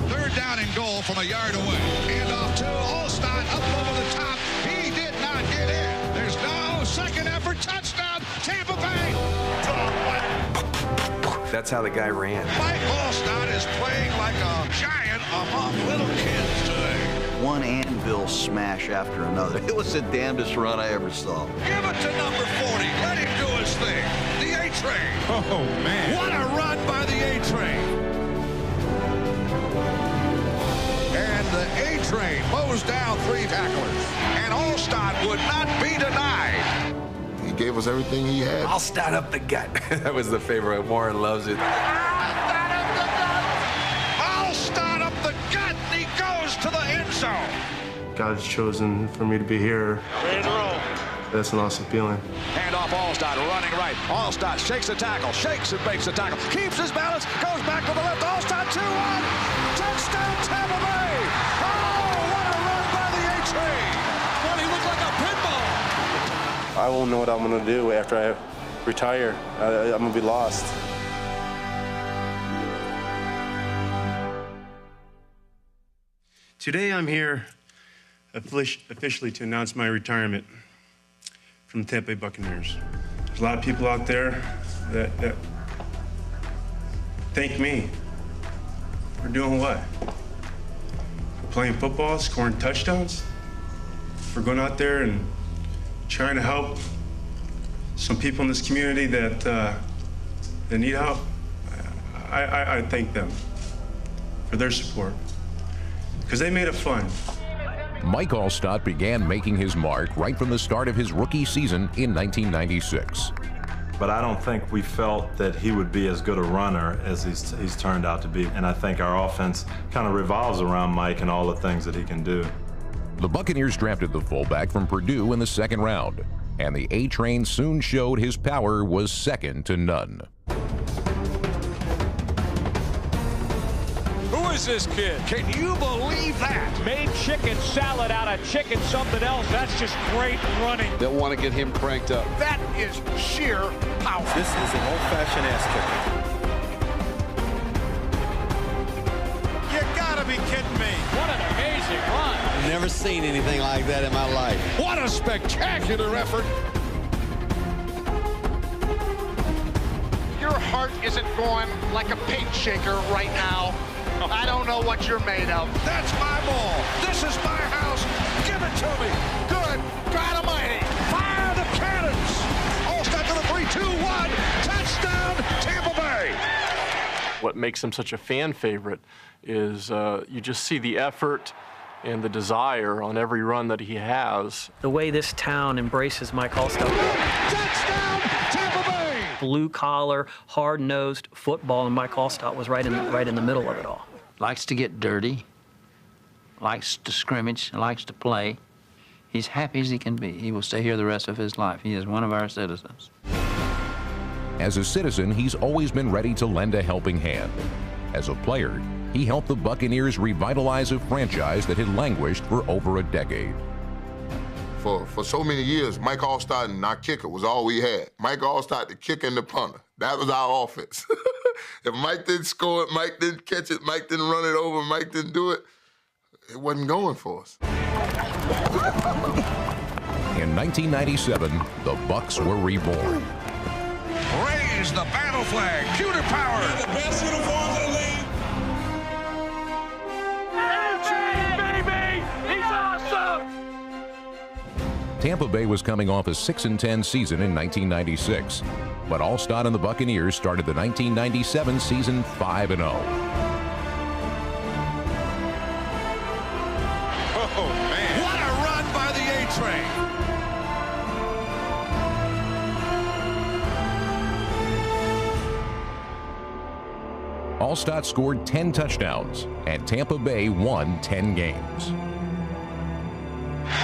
Third down and goal from a yard away. And off to Alstott up over the top. He did not get in. There's no second effort. Touchdown, Tampa Bay. That's how the guy ran. Mike Alstott is playing like a giant among little kids today. One anvil smash after another. It was the damnedest run I ever saw. Give it to number 40. Let him do his thing. The A-Train. Oh, man. What a run by the A-Train. And the A-Train mows down 3 tacklers. And Alstott would not be denied. He gave us everything he had. Alstott up the gut. That was the favorite. Warren loves it. Alstott up the gut. He goes to the end zone. God's chosen for me to be here. Ready to roll. That's an awesome feeling. Hand off Alstott, running right. Alstott shakes the tackle, shakes and makes the tackle, keeps his balance, goes back to the left. Alstott 2-1. Touchdown, Tampa Bay. Oh, what a run by the A-Train. Well, he looked like a pit bull. I won't know what I'm going to do after I retire. I'm going to be lost. Today I'm here officially to announce my retirement from the Tampa Bay Buccaneers. There's a lot of people out there that thank me for doing what? For playing football, scoring touchdowns, for going out there and trying to help some people in this community that need help. I thank them for their support, because they made it fun. Mike Alstott began making his mark right from the start of his rookie season in 1996. But I don't think we felt that he would be as good a runner as he's turned out to be. And I think our offense kind of revolves around Mike and all the things that he can do. The Buccaneers drafted the fullback from Purdue in the 2nd round, and the A-Train soon showed his power was second to none. Who is this kid? Can you believe that? Made chicken salad out of chicken something else. That's just great running. They'll want to get him cranked up. That is sheer power. This is an old-fashioned ass kicker. You gotta be kidding me. What an amazing run. Never seen anything like that in my life. What a spectacular effort. Your heart isn't going like a paint shaker right now. I don't know what you're made of. That's my ball. This is my house. Give it to me. Good God Almighty. Fire the cannons. Alstott to the 3-2-1. Touchdown, Tampa Bay. What makes him such a fan favorite is you just see the effort and the desire on every run that he has. The way this town embraces Mike Alstott. Touchdown, Tampa Bay. Blue-collar, hard-nosed football, and Mike Alstott was right in the middle of it all. Likes to get dirty, likes to scrimmage, likes to play. He's happy as he can be. He will stay here the rest of his life. He is one of our citizens. As a citizen, he's always been ready to lend a helping hand. As a player, he helped the Buccaneers revitalize a franchise that had languished for over a decade. For so many years, Mike Alstott and our kicker was all we had. Mike Alstott, the kicker and the punter. That was our offense. If Mike didn't score it, Mike didn't catch it, Mike didn't run it over, Mike didn't do it, it wasn't going for us. In 1997, the Bucs were reborn. Raise the battle flag. Pewter power. The best uniforms in the league. Baby! He's awesome! Tampa Bay was coming off a 6-10 season in 1996, but Alstott and the Buccaneers started the 1997 season 5-0. Oh, man. What a run by the A-Train. Alstott scored 10 touchdowns, and Tampa Bay won 10 games.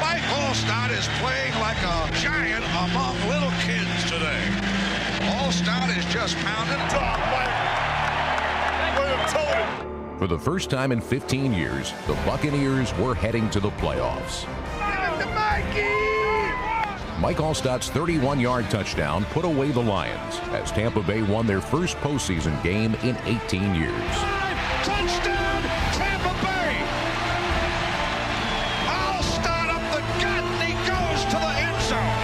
Mike Alstott is playing like a giant among little kids today. Alstott is just pounding. For the first time in 15 years, the Buccaneers were heading to the playoffs. Mike Alstott's 31-yard touchdown put away the Lions as Tampa Bay won their first postseason game in 18 years. Touchdown, Tampa Bay! Alstott up the gut, and he goes to the end zone.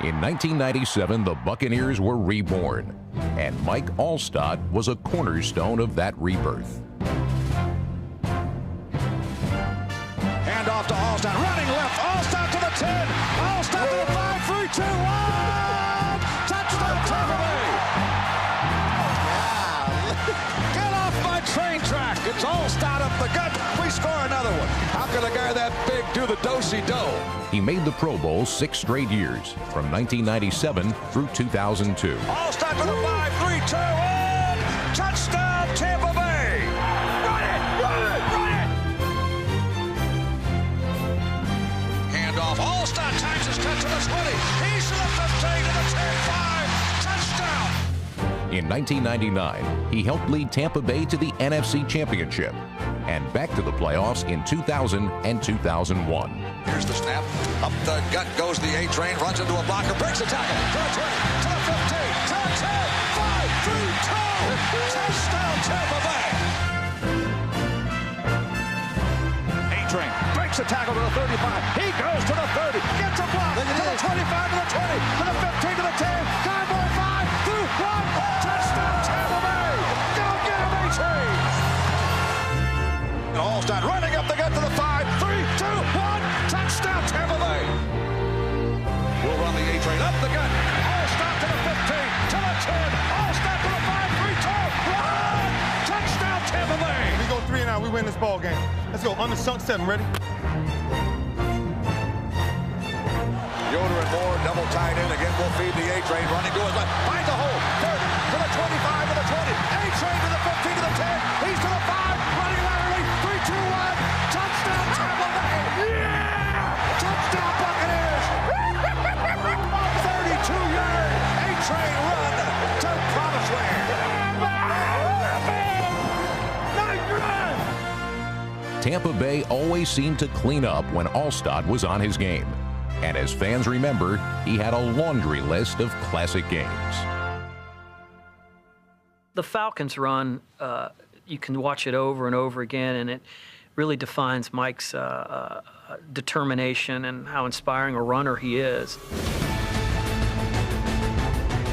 In 1997, the Buccaneers were reborn, and Mike Alstott was a cornerstone of that rebirth. Hand off to Alstott, running left, Alstott to the 10, Alstott to the 5, 3, 2, 1! Touchdown, Tampa Bay! Get off my train track! It's Alstott up the gut, we score another one. How can a guy that big do the do-si-do? He made the Pro Bowl 6 straight years, from 1997 through 2002. Alstott to the 5, 3, 2, 1! Touchdown, Tampa Bay! Run it! Run it! Run it! Hand off. Alstott times his cut to the 20. He's to the 15, to the 10, 5. Touchdown! In 1999, he helped lead Tampa Bay to the NFC Championship and back to the playoffs in 2000 and 2001. Here's the snap. Up the gut goes the A train, runs into a blocker, breaks a tackle. To the 20, to the 15, to the 10, 5, 3, 2. Touchdown, Tampa Bay! A train breaks a tackle to the 35. He goes to the 30, gets a block to the 25, to the 20, to the 15, to the 10. Cowboy 5, 2, 1. Touchdown, Tampa Bay! Go get him, A train! Alstott running up the gut to the 5, 3, 2, 1. Touchdown, Tampa Bay! We'll run the A train up the gut. Alstott to the 15, to the 10. Alstott to the 5, 3, 2, 1. Touchdown, Tampa Bay! We go 3 and out. We win this ball game. Let's go. Under sunk 7. Ready? Yoder and Moore double tied in. Again, we'll feed the A train. Running to his left. Finds a hole. 30 to the 25 to the 20. A train to the 15 to the 10. He's to the 5. Running laterally. 3, 2, 1. Touchdown, Tampa Bay! Yeah! Touchdown, Buccaneers! 32-yard A-train run to promised land. Tampa Bay always seemed to clean up when Alstott was on his game. And as fans remember, he had a laundry list of classic games. The Falcons run, you can watch it over and over again, and it really defines Mike's determination and how inspiring a runner he is.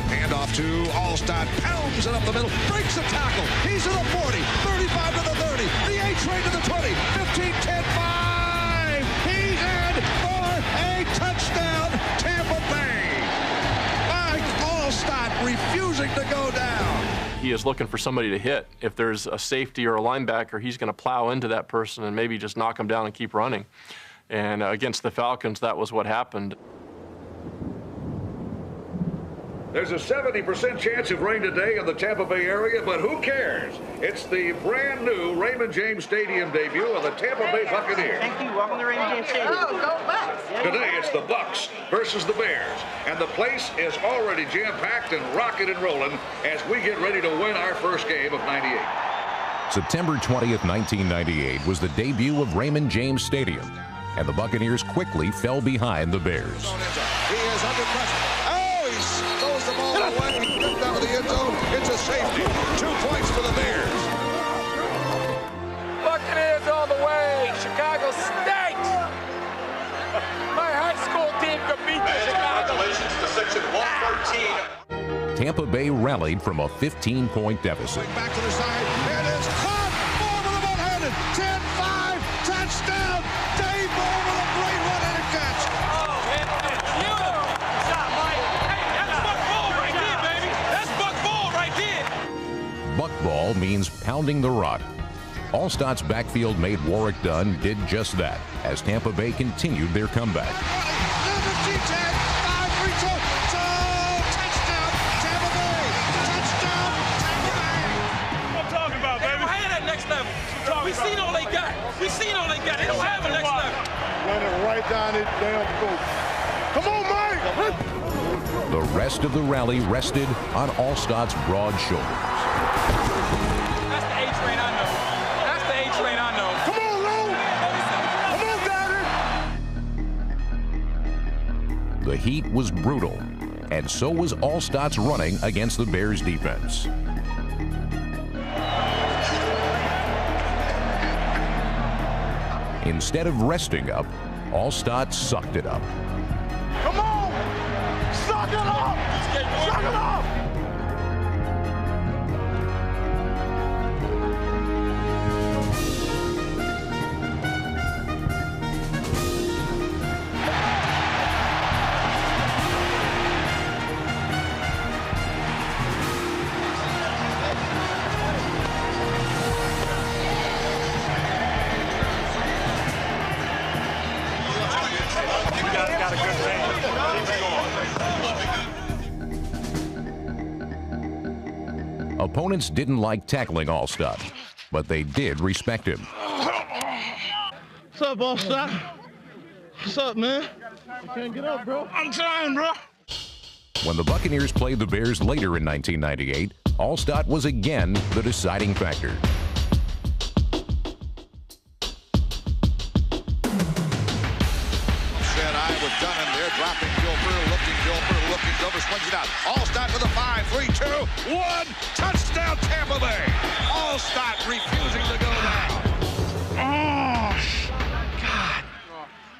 Handoff to Alstott, pounds it up the middle, breaks the tackle. He's to the 40, 35 to the 30, the A-train to the 20, 15, 10, 5. He's in for a touchdown, Tampa Bay. Mike Alstott refusing to go down. He is looking for somebody to hit. If there's a safety or a linebacker, he's going to plow into that person and maybe just knock him down and keep running. And against the Falcons, that was what happened. There's a 70% chance of rain today in the Tampa Bay area, but who cares? It's the brand new Raymond James Stadium debut of the Tampa Bay Buccaneers. Thank you. Welcome to Raymond James Stadium. Oh, go Bucks! Today it's the Bucks versus the Bears, and the place is already jam-packed and rocking and rolling as we get ready to win our first game of '98. September 20th, 1998 was the debut of Raymond James Stadium, and the Buccaneers quickly fell behind the Bears. He is under pressure. He throws the ball away. He gets out of the end zone. It's a safety. 2 points for the Bears. Buccaneers all the way. Chicago stinks. My high school team could beat the Chicago. Congratulations to section 113. Tampa Bay rallied from a 15-point deficit. Back to the side. It is caught. Moore with a one-handed. 10-5. Touchdown. Dave Moore with a great one-handed catch. Oh, man. Beautiful. Stop, Mike. Hey, that's Buck Ball right there, baby. That's Buck Ball right there. Buck ball means pounding the rock. Alstott's backfield mate Warwick Dunn did just that as Tampa Bay continued their comeback. We seen all they got. We seen all they got. They don't have a next level. Run it right down it damn throat. Come on, Mike! The rest of the rally rested on Alstott's broad shoulders. That's the A-train I know. That's the A-train I know. Come on, Lou! Come on, Daddy! The heat was brutal, and so was Alstott's running against the Bears' defense. Instead of resting up, Alstott sucked it up. Come on! Suck it up! Suck it up! Opponents didn't like tackling Alstott, but they did respect him. What's up, Alstott? What's up, man? I can't get up, bro. I'm trying, bro. When the Buccaneers played the Bears later in 1998, Alstott was again the deciding factor. Dropping Gilbert, swings it out. Alstott with a 5-3-2-1. Touchdown, Tampa Bay. Alstott refusing to go down. Oh, God.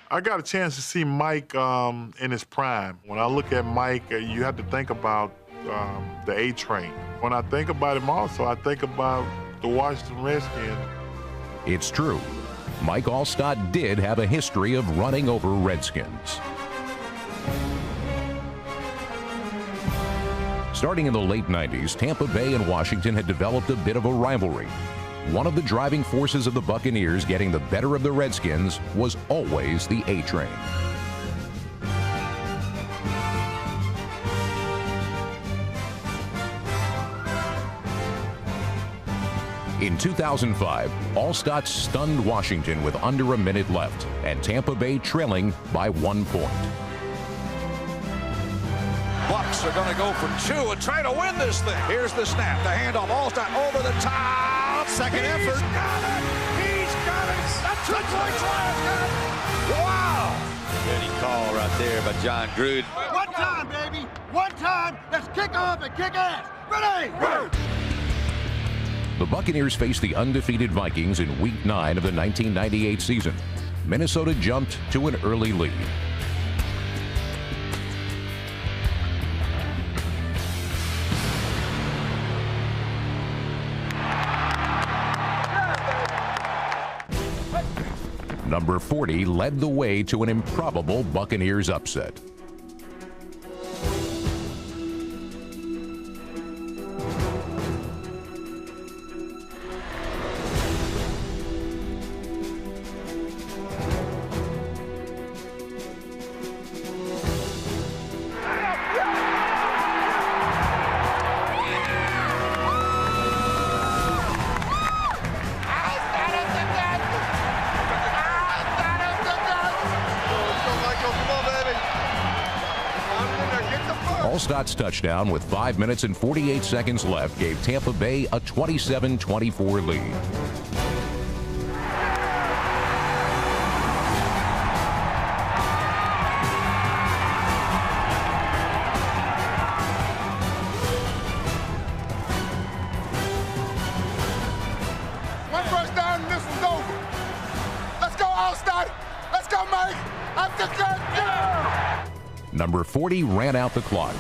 I got a chance to see Mike in his prime. When I look at Mike, you have to think about the A-Train. When I think about him also, I think about the Washington Redskins. It's true. Mike Alstott did have a history of running over Redskins. Starting in the late 90s, Tampa Bay and Washington had developed a bit of a rivalry. One of the driving forces of the Buccaneers getting the better of the Redskins was always the A-Train. In 2005, Alstott stunned Washington with under a minute left, and Tampa Bay trailing by 1 point. Bucks are going to go for 2 and try to win this thing. Here's the snap. The handoff. Alstott over the top. Second effort. He's got it. He's got it. A 2-point try. Wow. Dirty call right there by John Gruden. One time, baby. One time. Let's kick off and kick ass. Ready? Go. The Buccaneers faced the undefeated Vikings in Week 9 of the 1998 season. Minnesota jumped to an early lead. Number 40 led the way to an improbable Buccaneers upset. Alstott's touchdown with 5 minutes and 48 seconds left gave Tampa Bay a 27-24 lead. One first down, this is over. Let's go, Alstott. Let's go, Mike. I'm just good. Number 40 ran out the clock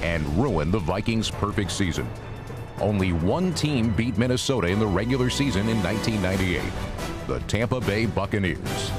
and ruined the Vikings' perfect season. Only one team beat Minnesota in the regular season in 1998, the Tampa Bay Buccaneers.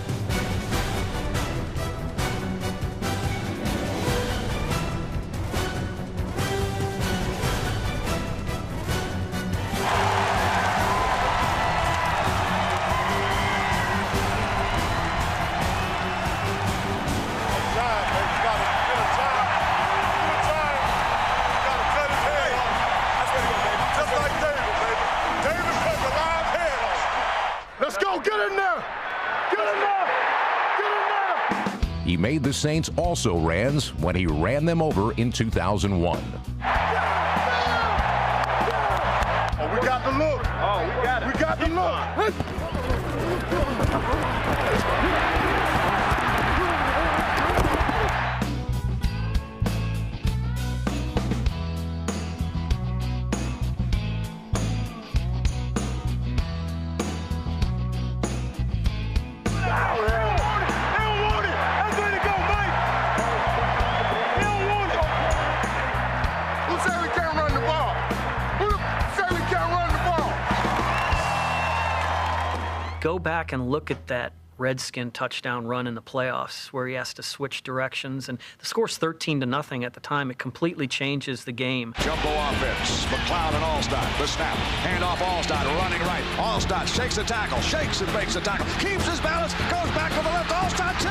Let's go, get in there! Get in there! Get in there! He made the Saints also Rans when he ran them over in 2001. Oh, we got the look. Oh, we got it. We got the look. Go back and look at that Redskin touchdown run in the playoffs where he has to switch directions, and the score's 13-0 at the time. It completely changes the game. Jumbo offense. McLeod and Alstott. The snap. Hand off Alstott. Running right. Alstott shakes the tackle. Shakes and makes the tackle. Keeps his balance. Goes back to the left. Alstott 2-1.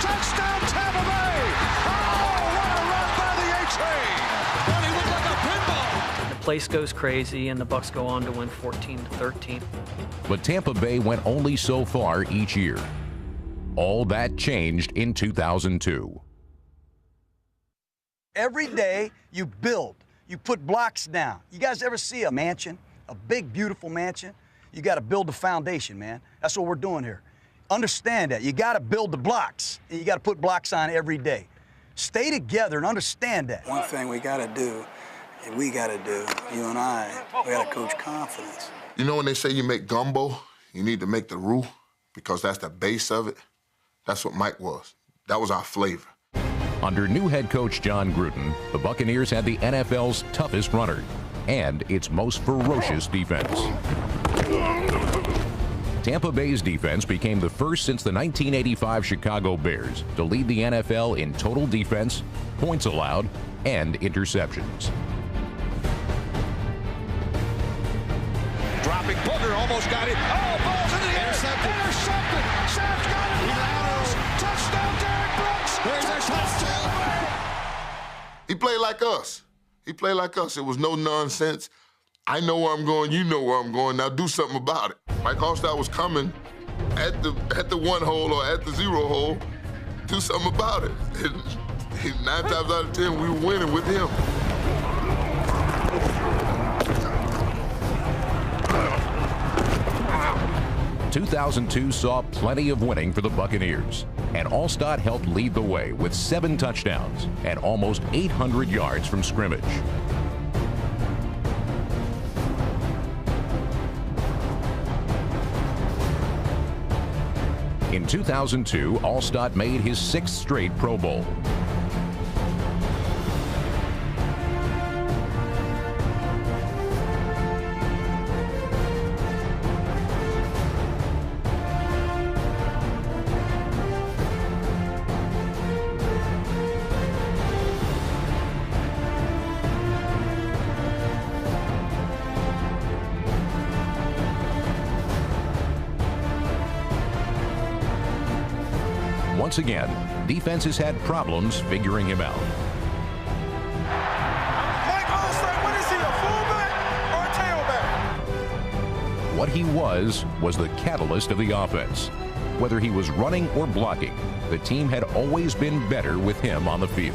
Touchdown Tampa Bay. Oh, what a run by the A-Train. And he looked like a pinball. The place goes crazy, and the Bucs go on to win 14-13. But Tampa Bay went only so far each year. All that changed in 2002. Every day you build, you put blocks down. You guys ever see a mansion, a big, beautiful mansion? You got to build the foundation, man. That's what we're doing here. Understand that. You got to build the blocks, and you got to put blocks on every day. Stay together and understand that. One thing we got to do, and we got to do, you and I, we got to coach confidence. You know when they say you make gumbo, you need to make the roux because that's the base of it? That's what Mike was. That was our flavor. Under new head coach John Gruden, the Buccaneers had the NFL's toughest runner and its most ferocious defense. Tampa Bay's defense became the first since the 1985 Chicago Bears to lead the NFL in total defense, points allowed, and interceptions. Dropping Booker, almost got it. Oh, ball's in the air. Intercepted. Sam's got it. He laterals. Touchdown, Derrick Brooks. There's a touchdown. He played like us. He played like us. It was no nonsense. I know where I'm going. You know where I'm going. Now do something about it. Mike Alstott was coming at the 1 hole or at the 0 hole. Do something about it. And 9 times out of 10, we were winning with him. "2002 saw plenty of winning for the Buccaneers, and Alstott helped lead the way with 7 touchdowns and almost 800 yards from scrimmage. In 2002, Alstott made his 6th straight Pro Bowl. Once again, defenses had problems figuring him out. Mike Alstott, what is he, a fullback or a tailback? What he was the catalyst of the offense. Whether he was running or blocking, the team had always been better with him on the field.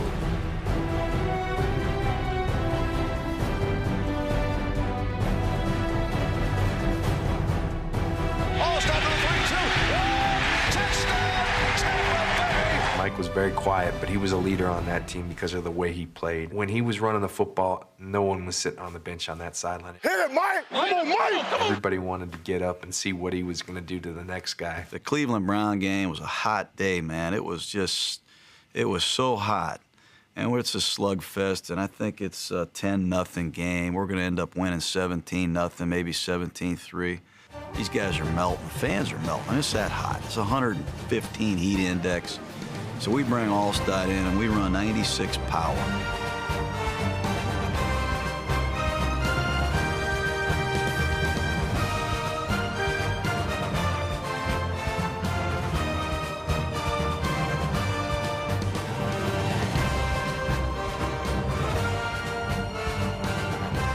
Mike was very quiet, but he was a leader on that team because of the way he played. When he was running the football, no one was sitting on the bench on that sideline. Hit it, Mike! Come on, Mike! Everybody wanted to get up and see what he was going to do to the next guy. The Cleveland Brown game was a hot day, man. It was so hot. And it's a slugfest, and I think it's a 10-0 game. We're going to end up winning 17-0, maybe 17-3. These guys are melting. The fans are melting. It's that hot. It's 115 heat index. So we bring Alstott in, and we run 96 power.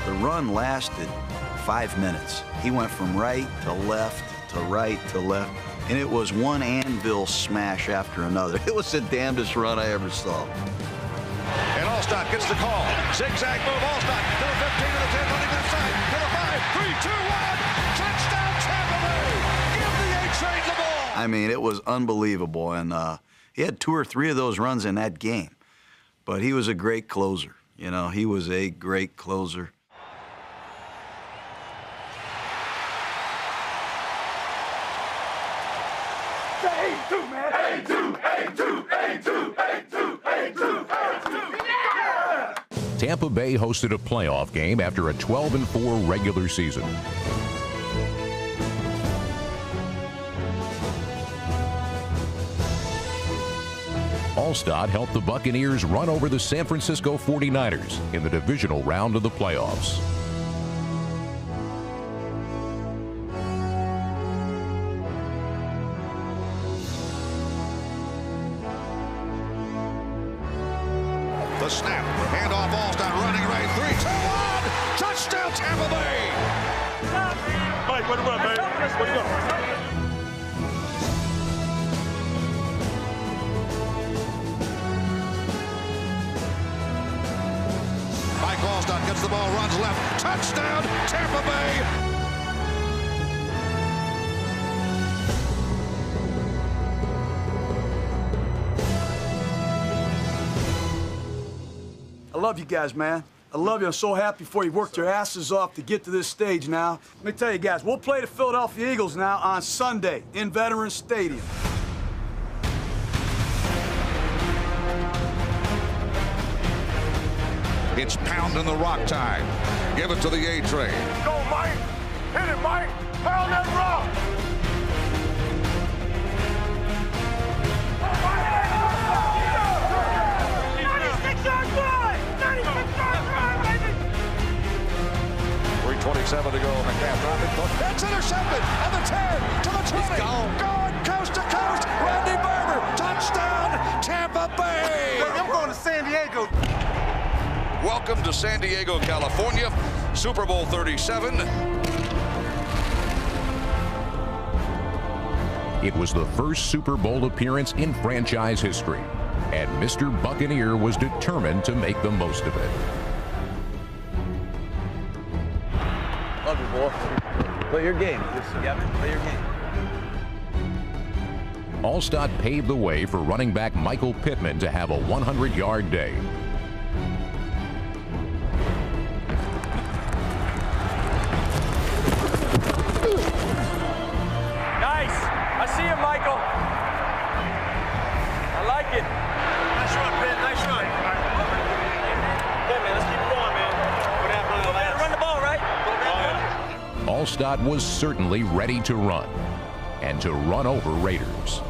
The run lasted 5 minutes. He went from right to left to right to left. And it was one anvil smash after another. It was the damnedest run I ever saw. And Alstott gets the call. Zigzag move, Alstott to the 15, to the 10, running inside, to the 5, 3, 2, 1. Touchdown, Tampa Bay. Give the A-Train the ball. I mean, it was unbelievable. And he had 2 or 3 of those runs in that game. But he was a great closer. You know, he was a great closer. Tampa Bay hosted a playoff game after a 12-4 regular season. Alstott helped the Buccaneers run over the San Francisco 49ers in the divisional round of the playoffs. The snap, handoff, Alstott running right, 3-2-1, touchdown Tampa Bay. Mike, what about, man? What do you got? Mike Alstott gets the ball, runs left, touchdown Tampa Bay. I love you guys, man. I love you. I'm so happy for you. Worked your asses off to get to this stage now. Let me tell you guys, we'll play the Philadelphia Eagles now on Sunday in Veterans Stadium. It's pounding the rock tide. Give it to the A-train. Go, Mike. Hit it, Mike. Pound that rock. 96-yard drive. 96-yard drive, baby. 3:27 to go. McCaff dropping. That's intercepted. And the 10 to the 20. He's gone. Going coast to coast. Randy Barber. Touchdown, Tampa Bay. I'm going to San Diego. Welcome to San Diego, California, Super Bowl 37. It was the first Super Bowl appearance in franchise history, and Mr. Buccaneer was determined to make the most of it. Love you, boy. Play your game. Play your game. Alstott paved the way for running back Michael Pittman to have a 100-yard day. I see him, Michael. I like it. Nice run, Ben. Nice run. Good, man. Let's keep going, man. Run the ball, right? Alstott was certainly ready to run, and to run over Raiders.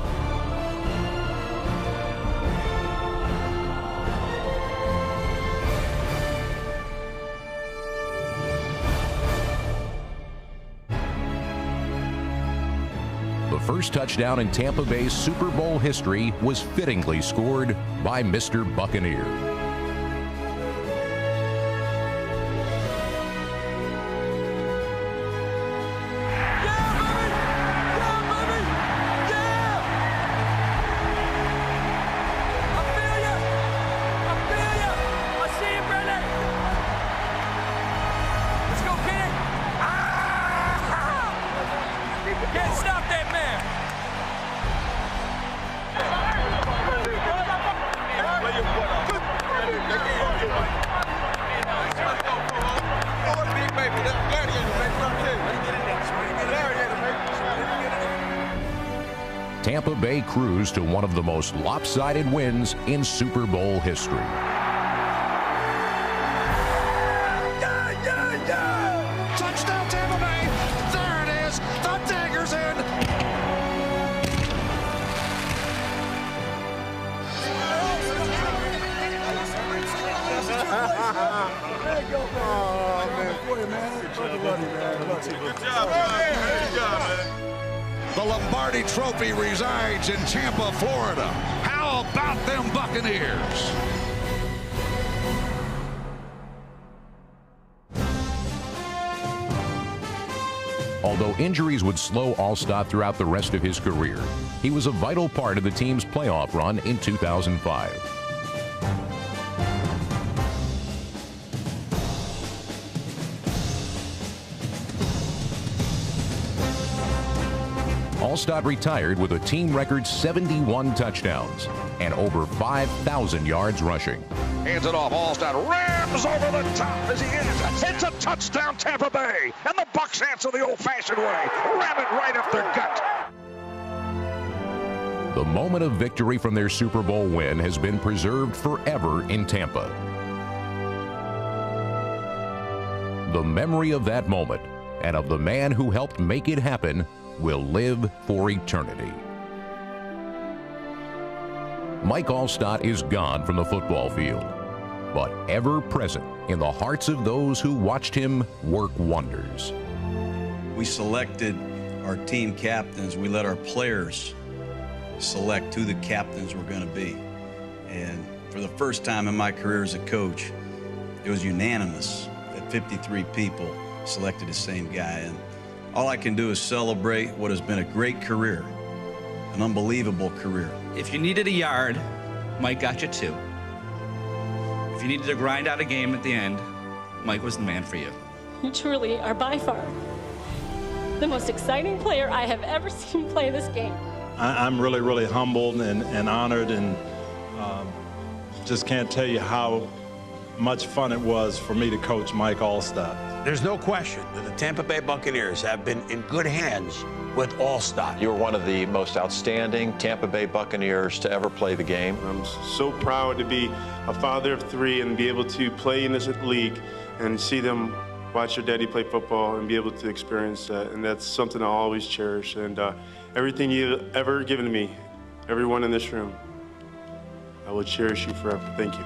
The first touchdown in Tampa Bay's Super Bowl history was fittingly scored by Mr. Buccaneer. Can't stop that man. Tampa Bay cruised to one of the most lopsided wins in Super Bowl history. Touchdown, Tampa Bay. There it is. The dagger's in. There you go, man. Good job, man. The Lombardi Trophy resides in Tampa, Florida. How about them Buccaneers? Although injuries would slow Alstott throughout the rest of his career, he was a vital part of the team's playoff run in 2005. Alstott retired with a team record 71 touchdowns and over 5,000 yards rushing. Hands it off. Alstott rams over the top as he is. It's a touchdown, Tampa Bay. And the Bucs answer the old-fashioned way. Ram it right up their gut. The moment of victory from their Super Bowl win has been preserved forever in Tampa. The memory of that moment and of the man who helped make it happen will live for eternity. Mike Alstott is gone from the football field, but ever present in the hearts of those who watched him work wonders. We selected our team captains. We let our players select who the captains were going to be. And for the first time in my career as a coach, it was unanimous that 53 people selected the same guy. And all I can do is celebrate what has been a great career, an unbelievable career. If you needed a yard, Mike got you 2. If you needed to grind out a game at the end, Mike was the man for you. You truly are by far the most exciting player I have ever seen play this game. I'm really, really humbled and honored, and just can't tell you how much fun it was for me to coach Mike Alstott. There's no question that the Tampa Bay Buccaneers have been in good hands with Alstott. You were one of the most outstanding Tampa Bay Buccaneers to ever play the game. I'm so proud to be a father of 3 and be able to play in this league and see them watch their daddy play football and be able to experience that. And that's something I'll always cherish. And everything you've ever given to me, everyone in this room, I will cherish you forever. Thank you.